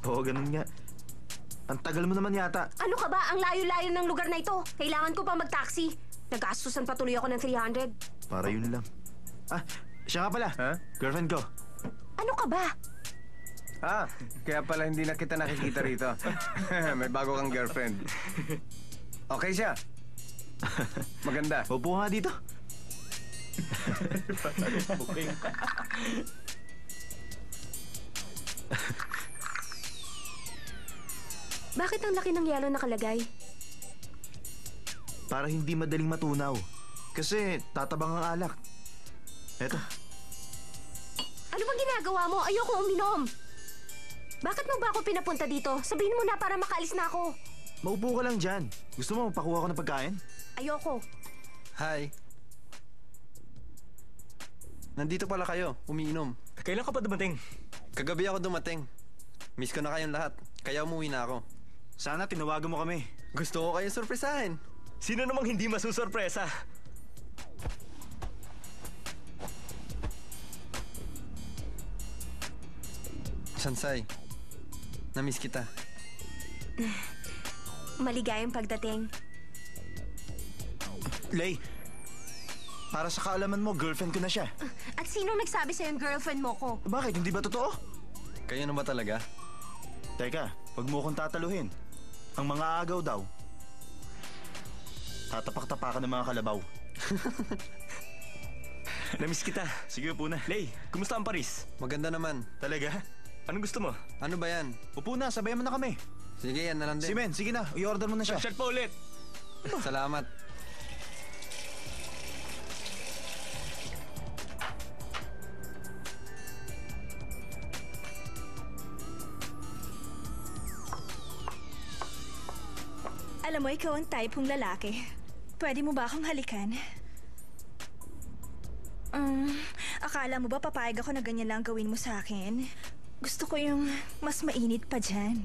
Oo, ganun nga. Ang tagal mo naman yata. Ano ka ba? Ang layo-layo ng lugar na ito. Kailangan ko pa mag-taxi. Nag-aastusan pa tuloy ako ng 300. Para yun lang. Ah, siya nga pala. Ha? Girlfriend ko. Ano ka ba? Kaya pala hindi na kita nakikita rito. May bago kang girlfriend. Okay siya. Maganda. Upo nga dito. Bakit ang laki ng yelo nakalagay? Para hindi madaling matunaw. Kasi tatabang ang alak. Eto. Ano bang ginagawa mo? Ayoko uminom. Bakit mo ba ako pinapunta dito? Sabihin mo na para makaalis na ako. Maupo ka lang dyan. Gusto mo pakuha ko ng pagkain? Ayoko. Hi. Nandito pala kayo, umiinom. Kailan ka pa dumating? Kagabi ako dumating. Miss ko na kayong lahat, kaya umuwi na ako. Sana tinawagan mo kami. Gusto ko kayong surprisahin. Sino namang hindi masusurpresa? Shansai, na-miss kita. Maligayang pagdating. Lay, para sa kaalaman mo, girlfriend ko na siya. At sino nagsabi sa'yo yung girlfriend mo ko? Bakit? Hindi ba totoo? Kayo na ba talaga? Teka, wag mo akong tataluhin. Ang mga agaw daw. Tatapak-tapakan ng mga kalabaw. Namiss kita. Sige, upo na. Lay, kumusta ang Paris? Maganda naman. Talaga? Anong gusto mo? Ano ba yan? Upo na, sabayan mo na kami. Sige, yan na lang din. Si Men, sige na, i-order mo na siya. Shot pa ulit. Salamat. Alam mo, ikaw ang type kong lalaki. Pwede mo ba akong halikan? Akala mo ba papayag ako na ganyan lang gawin mo sa akin? Gusto ko yung mas mainit pa dyan.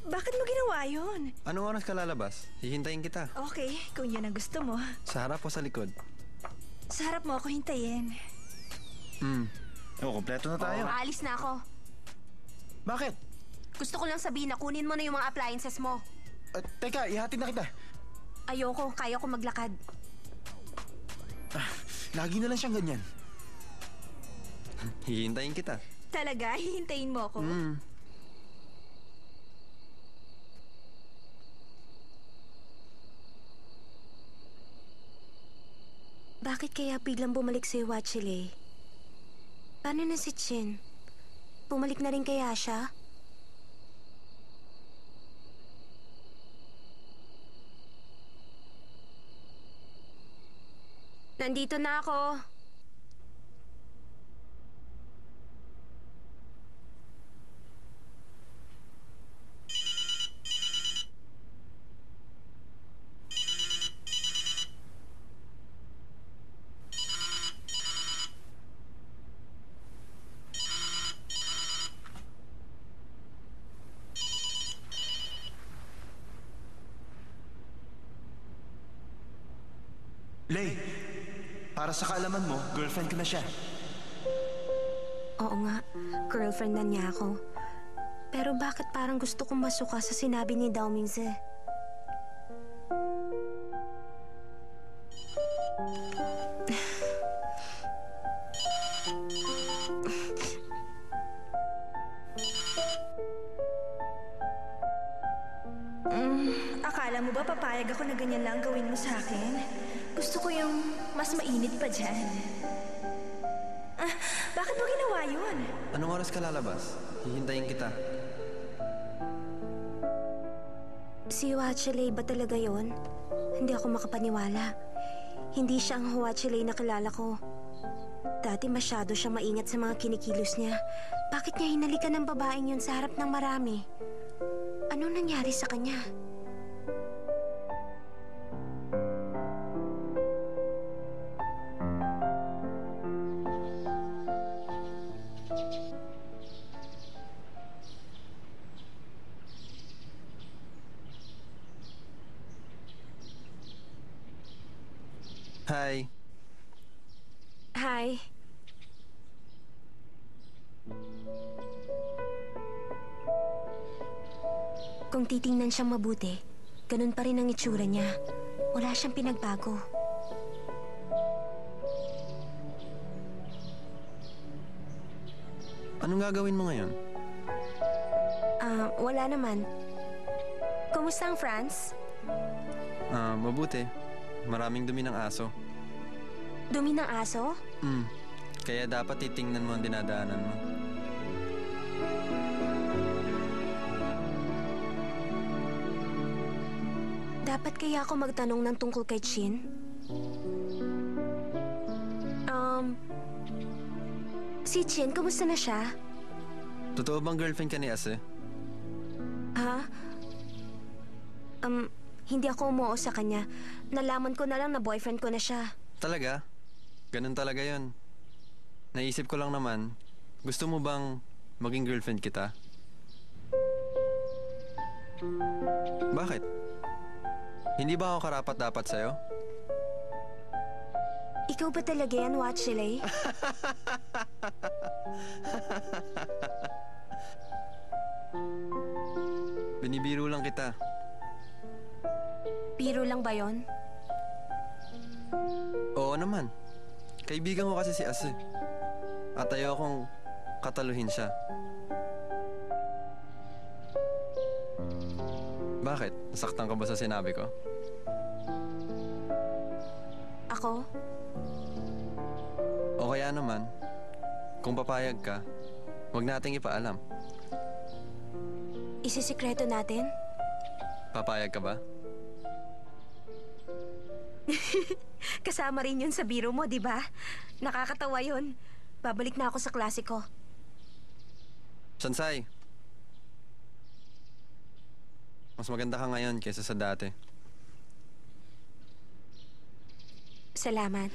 Bakit mo ginawa yun? Anong oras ka lalabas? Hihintayin kita. Okay, kung yun ang gusto mo. Sa harap o sa likod? Sa harap mo ako hintayin. Kompleto na tayo. Aalis na ako. Bakit? Gusto ko lang sabihin na kunin mo na yung mga appliances mo. Teka, ihatid na kita. Ayoko, kaya ko maglakad. Lagi na lang siyang ganyan. Hihintayin kita. Talaga? Hihintayin mo ako? Bakit kaya biglang bumalik si Wachile? Paano na si Chin? Bumalik na rin kaya siya? Nandito na ako. Lay, para sa kaalaman mo, girlfriend ko na siya. Oo nga, girlfriend na niya ako. Pero bakit parang gusto kong masuka sa sinabi ni Dao Mingze? Akala mo ba papayag ako na ganyan lang gawin mo sa akin? Gusto ko yung mas mainit pa dyan. Bakit mo ginawa yun? Anong oras ka lalabas? Hihintayin kita. Si Huachile ba talaga yon? Hindi ako makapaniwala. Hindi siya ang Huachile na kilala ko. Dati masyado siyang maingat sa mga kinikilos niya. Bakit niya hinalikan ng babaeng yun sa harap ng marami? Ano nangyari sa kanya? Hi. Hi. Kung titingnan siyang mabuti, ganun pa rin ang itsura niya. Wala siyang pinagbago. Anong gagawin mo ngayon? Wala naman. Kumusta ang France? Mabuti. Maraming dumi ng aso. Dumi ng aso? Kaya dapat titingnan mo ang dinadaanan mo. Dapat kaya ako magtanong ng tungkol kay Chin? Si Chin, kumusta na siya? Totoo bang girlfriend ka ni Ase? Ha? Hindi ako umuo sa kanya. Nalaman ko na lang na boyfriend ko na siya. Talaga? Ganun talaga yon. Naisip ko lang naman, gusto mo bang maging girlfriend kita? Bakit? Hindi ba ako karapat-dapat sa'yo? Ikaw ba talaga yan, Watchley? Binibiro lang kita. Biro lang ba yon? Oo naman. Kaibigan ko kasi si Ase. At ayaw akong kataluhin siya. Bakit? Nasaktan ka ba sa sinabi ko? Ako? O kaya naman, kung papayag ka, huwag nating ipaalam. Isisikreto natin? Papayag ka ba? Kasama rin yun sa biro mo, di ba? Nakakatawa yun. Babalik na ako sa klase ko. Sansay, mas maganda ka ngayon kaysa sa dati. Salamat.